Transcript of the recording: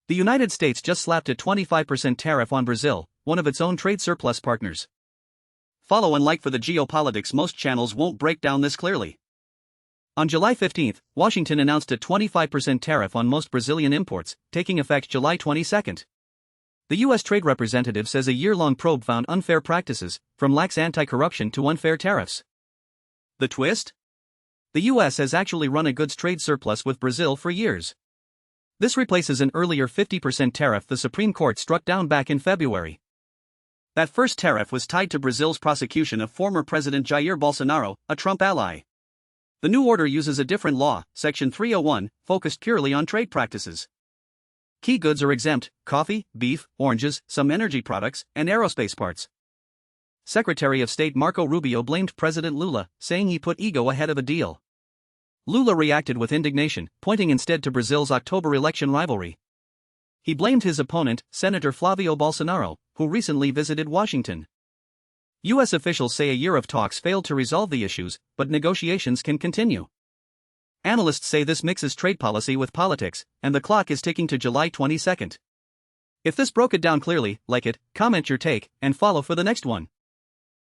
The United States just slapped a 25% tariff on Brazil, one of its own trade surplus partners. Follow and like for the geopolitics. Most channels won't break down this clearly. On July 15, Washington announced a 25% tariff on most Brazilian imports, taking effect July 22. The U.S. Trade Representative says a year-long probe found unfair practices, from lax anti-corruption to unfair tariffs. The twist? The U.S. has actually run a goods trade surplus with Brazil for years. This replaces an earlier 50% tariff the Supreme Court struck down back in February. That first tariff was tied to Brazil's prosecution of former President Jair Bolsonaro, a Trump ally. The new order uses a different law, Section 301, focused purely on trade practices. Key goods are exempt: coffee, beef, oranges, some energy products, and aerospace parts. Secretary of State Marco Rubio blamed President Lula, saying he put ego ahead of a deal. Lula reacted with indignation, pointing instead to Brazil's October election rivalry. He blamed his opponent, Senator Flavio Bolsonaro, who recently visited Washington. U.S. officials say a year of talks failed to resolve the issues, but negotiations can continue. Analysts say this mixes trade policy with politics, and the clock is ticking to July 22. If this broke it down clearly, like it, comment your take, and follow for the next one.